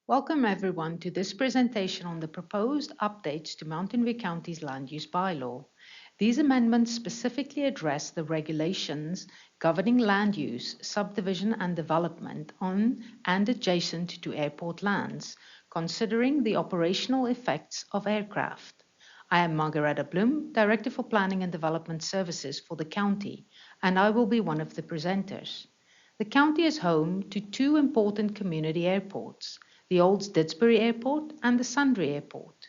Welcome everyone to this presentation on the proposed updates to Mountain View County's land use bylaw. These amendments specifically address the regulations governing land use, subdivision and development on and adjacent to airport lands, considering the operational effects of aircraft. I am Margareta Bloom, Director for Planning and Development Services for the county, and I will be one of the presenters. The county is home to two important community airports, the Old Didsbury Airport and the Sundry Airport.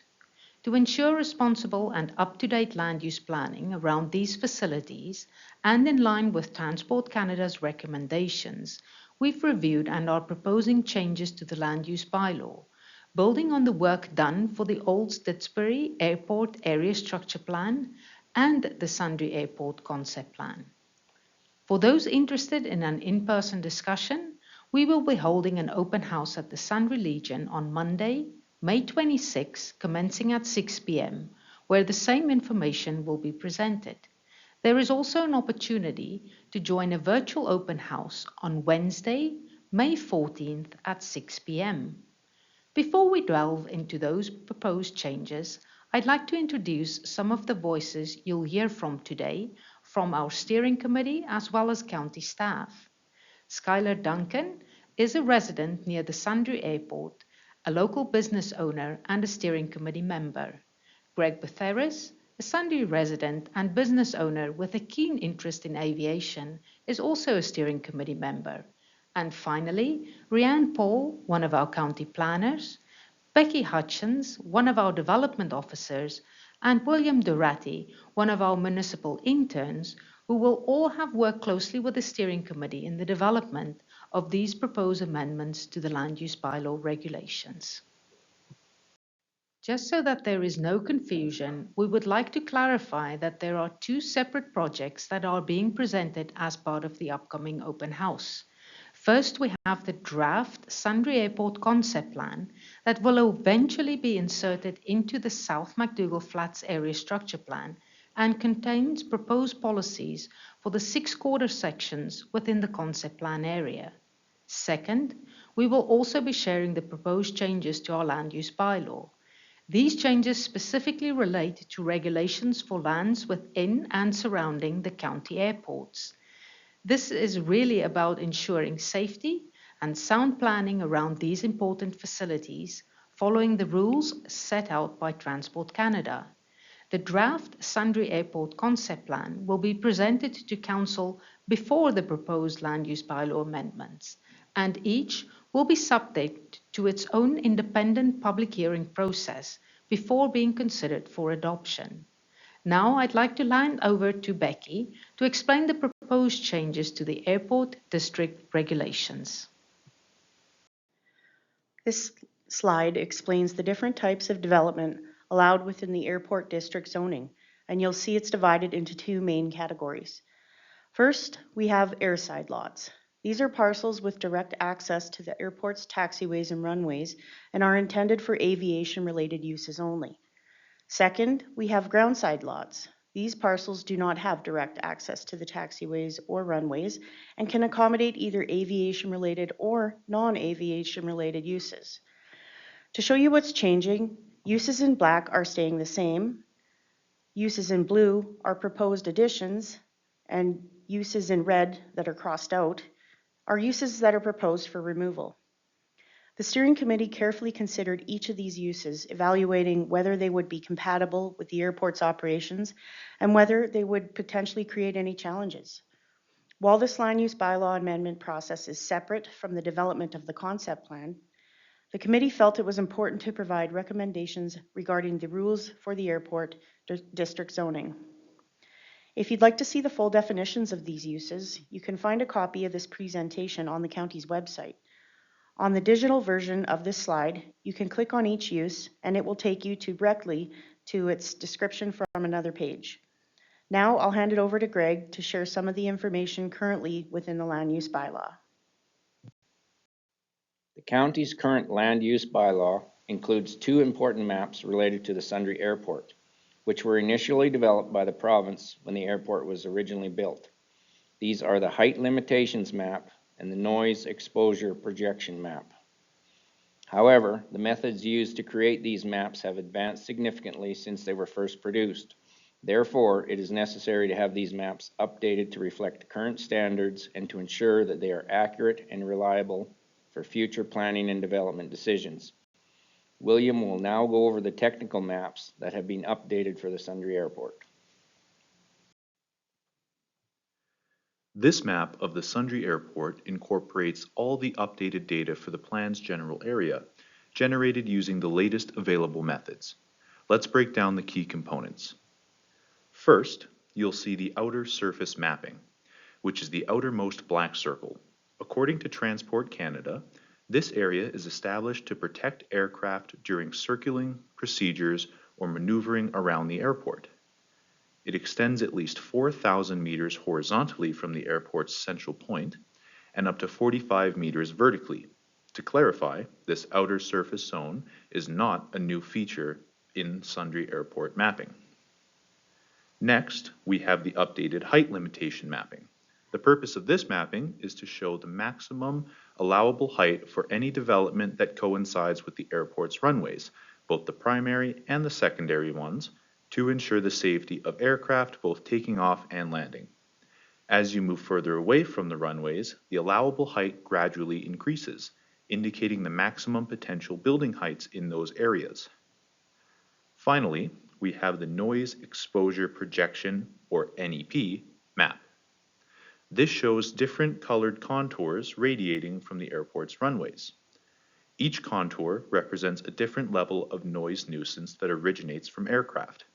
To ensure responsible and up-to-date land use planning around these facilities and in line with Transport Canada's recommendations, we've reviewed and are proposing changes to the land use bylaw, building on the work done for the Old Didsbury Airport Area Structure Plan and the Sundry Airport Concept Plan. For those interested in an in-person discussion, we will be holding an open house at the Sundry Legion on Monday, May 26, commencing at 6 p.m., where the same information will be presented. There is also an opportunity to join a virtual open house on Wednesday, May 14th at 6 p.m. Before we delve into those proposed changes, I'd like to introduce some of the voices you'll hear from today from our steering committee as well as county staff. Skylar Duncan is a resident near the Sundry Airport, a local business owner and a steering committee member. Greg Butheris, a Sundry resident and business owner with a keen interest in aviation, is also a steering committee member. And finally, Rianne Paul, one of our county planners, Becky Hutchins, one of our development officers, and William Durati, one of our municipal interns, who will all have worked closely with the steering committee in the development of these proposed amendments to the land use bylaw regulations. Just so that there is no confusion, we would like to clarify that there are two separate projects that are being presented as part of the upcoming open house. First, we have the draft Sundry Airport concept plan that will eventually be inserted into the South MacDougall Flats Area Structure Plan and contains proposed policies for the 6 quarter sections within the concept plan area. Second, we will also be sharing the proposed changes to our land use bylaw. These changes specifically relate to regulations for lands within and surrounding the county airports. This is really about ensuring safety and sound planning around these important facilities, following the rules set out by Transport Canada. The draft Sundry Airport concept plan will be presented to Council before the proposed land use bylaw amendments, and each will be subject to its own independent public hearing process before being considered for adoption. Now I'd like to hand over to Becky to explain the proposed changes to the airport district regulations. This slide explains the different types of development allowed within the airport district zoning, and you'll see it's divided into two main categories. First, we have airside lots. These are parcels with direct access to the airport's taxiways and runways and are intended for aviation-related uses only. Second, we have groundside lots. These parcels do not have direct access to the taxiways or runways and can accommodate either aviation-related or non-aviation-related uses. To show you what's changing, uses in black are staying the same, uses in blue are proposed additions, and uses in red that are crossed out are uses that are proposed for removal. The steering committee carefully considered each of these uses, evaluating whether they would be compatible with the airport's operations and whether they would potentially create any challenges. While this land use bylaw amendment process is separate from the development of the concept plan, the committee felt it was important to provide recommendations regarding the rules for the airport district zoning. If you'd like to see the full definitions of these uses, you can find a copy of this presentation on the county's website. On the digital version of this slide, you can click on each use and it will take you directly to its description from another page. Now I'll hand it over to Greg to share some of the information currently within the land use bylaw. The county's current land use bylaw includes two important maps related to the Sundry Airport, which were initially developed by the province when the airport was originally built. These are the height limitations map and the noise exposure projection map. However, the methods used to create these maps have advanced significantly since they were first produced. Therefore, it is necessary to have these maps updated to reflect current standards and to ensure that they are accurate and reliable for future planning and development decisions. William will now go over the technical maps that have been updated for the Sundre Airport. This map of the Sundre Airport incorporates all the updated data for the plan's general area, generated using the latest available methods. Let's break down the key components. First, you'll see the outer surface mapping, which is the outermost black circle. According to Transport Canada, this area is established to protect aircraft during circling, procedures, or maneuvering around the airport. It extends at least 4,000 meters horizontally from the airport's central point and up to 45 meters vertically. To clarify, this outer surface zone is not a new feature in Sundre Airport mapping. Next, we have the updated height limitation mapping. The purpose of this mapping is to show the maximum allowable height for any development that coincides with the airport's runways, both the primary and the secondary ones, to ensure the safety of aircraft both taking off and landing. As you move further away from the runways, the allowable height gradually increases, indicating the maximum potential building heights in those areas. Finally, we have the Noise Exposure Projection, or NEP, map. This shows different colored contours radiating from the airport's runways. Each contour represents a different level of noise nuisance that originates from aircraft.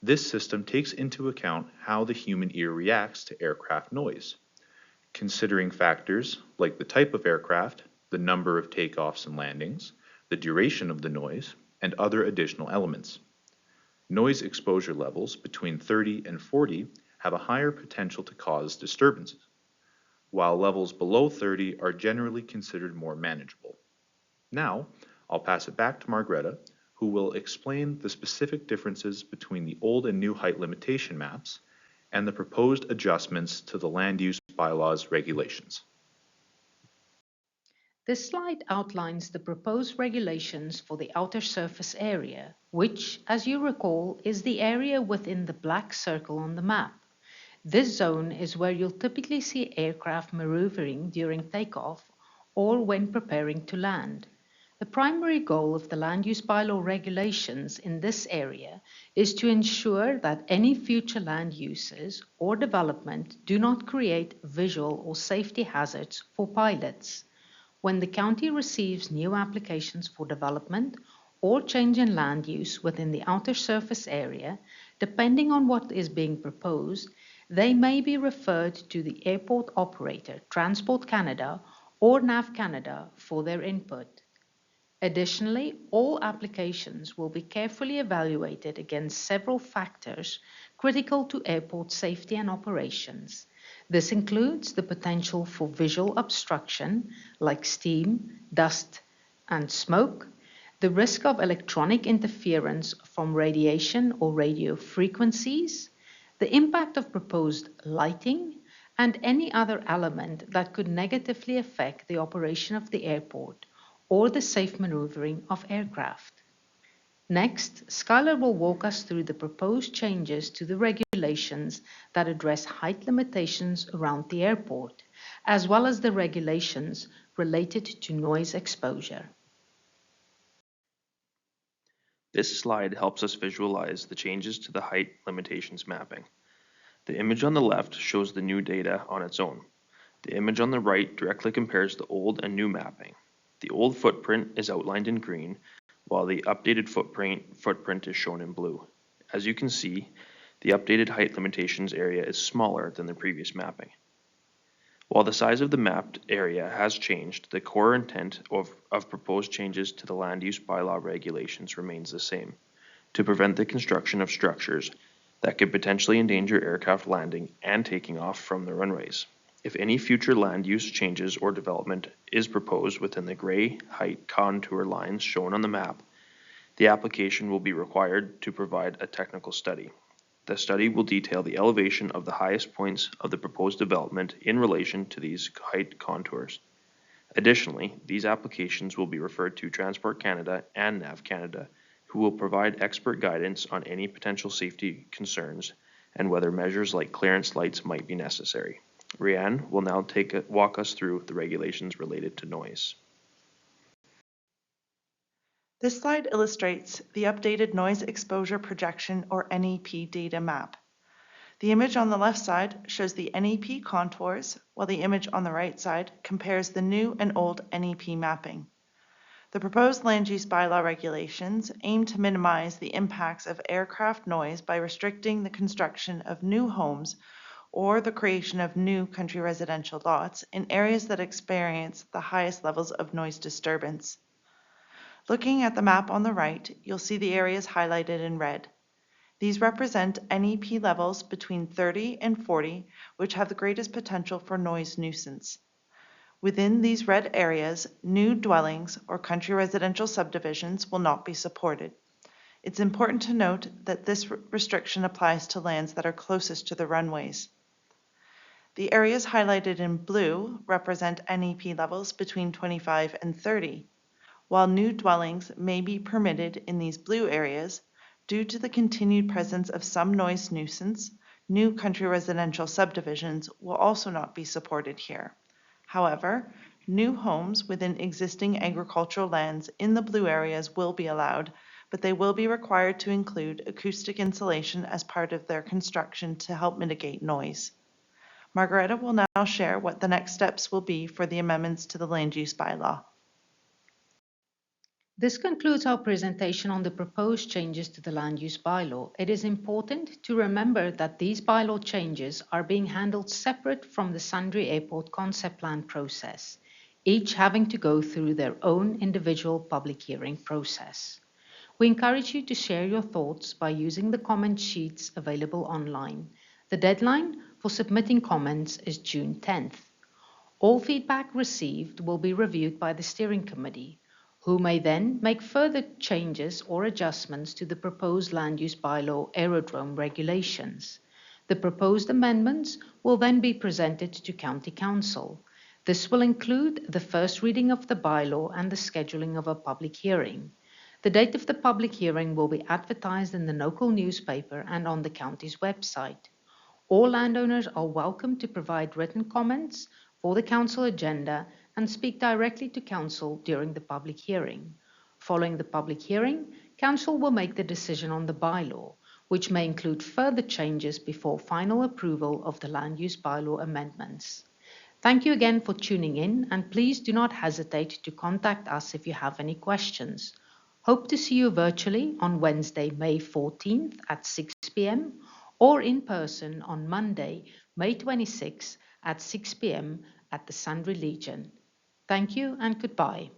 This system takes into account how the human ear reacts to aircraft noise, considering factors like the type of aircraft, the number of takeoffs and landings, the duration of the noise, and other additional elements. Noise exposure levels between 30 and 40 have a higher potential to cause disturbances, while levels below 30 are generally considered more manageable. Now, I'll pass it back to Margreta, who will explain the specific differences between the old and new height limitation maps and the proposed adjustments to the land use bylaws regulations. This slide outlines the proposed regulations for the outer surface area, which, as you recall, is the area within the black circle on the map. This zone is where you'll typically see aircraft maneuvering during takeoff or when preparing to land. The primary goal of the land use bylaw regulations in this area is to ensure that any future land uses or development do not create visual or safety hazards for pilots. When the county receives new applications for development or change in land use within the outer surface area, depending on what is being proposed, they may be referred to the airport operator, Transport Canada, or NAV Canada for their input. Additionally, all applications will be carefully evaluated against several factors critical to airport safety and operations. This includes the potential for visual obstruction like steam, dust, and smoke, the risk of electronic interference from radiation or radio frequencies, the impact of proposed lighting, and any other element that could negatively affect the operation of the airport or the safe maneuvering of aircraft. Next, Skylar will walk us through the proposed changes to the regulations that address height limitations around the airport, as well as the regulations related to noise exposure. This slide helps us visualize the changes to the height limitations mapping. The image on the left shows the new data on its own. The image on the right directly compares the old and new mapping. The old footprint is outlined in green, while the updated footprint is shown in blue. As you can see, the updated height limitations area is smaller than the previous mapping. While the size of the mapped area has changed, the core intent of proposed changes to the land use bylaw regulations remains the same: to prevent the construction of structures that could potentially endanger aircraft landing and taking off from the runways. If any future land use changes or development is proposed within the gray height contour lines shown on the map, the application will be required to provide a technical study. The study will detail the elevation of the highest points of the proposed development in relation to these height contours. Additionally, these applications will be referred to Transport Canada and NAV Canada, who will provide expert guidance on any potential safety concerns and whether measures like clearance lights might be necessary. Rianne will now walk us through the regulations related to noise. This slide illustrates the updated noise exposure projection or NEP data map. The image on the left side shows the NEP contours, while the image on the right side compares the new and old NEP mapping. The proposed land use bylaw regulations aim to minimize the impacts of aircraft noise by restricting the construction of new homes or the creation of new country residential lots in areas that experience the highest levels of noise disturbance. Looking at the map on the right, you'll see the areas highlighted in red. These represent NEP levels between 30 and 40, which have the greatest potential for noise nuisance. Within these red areas, new dwellings or country residential subdivisions will not be supported. It's important to note that this restriction applies to lands that are closest to the runways. The areas highlighted in blue represent NEP levels between 25 and 30. While new dwellings may be permitted in these blue areas, due to the continued presence of some noise nuisance, new country residential subdivisions will also not be supported here. However, new homes within existing agricultural lands in the blue areas will be allowed, but they will be required to include acoustic insulation as part of their construction to help mitigate noise. Margareta will now share what the next steps will be for the amendments to the land use bylaw. This concludes our presentation on the proposed changes to the land use bylaw. It is important to remember that these bylaw changes are being handled separate from the Sundre Airport concept plan process, each having to go through their own individual public hearing process. We encourage you to share your thoughts by using the comment sheets available online. The deadline for submitting comments is June 10th. All feedback received will be reviewed by the steering committee, who may then make further changes or adjustments to the proposed land use bylaw aerodrome regulations. The proposed amendments will then be presented to County Council. This will include the first reading of the bylaw and the scheduling of a public hearing. The date of the public hearing will be advertised in the local newspaper and on the county's website. All landowners are welcome to provide written comments for the council agenda and speak directly to council during the public hearing. Following the public hearing, council will make the decision on the bylaw, which may include further changes before final approval of the land use bylaw amendments. Thank you again for tuning in, and please do not hesitate to contact us if you have any questions. Hope to see you virtually on Wednesday, May 14th at 6 p.m. or in person on Monday, May 26th at 6 p.m. at the Sundre Legion. Thank you and goodbye.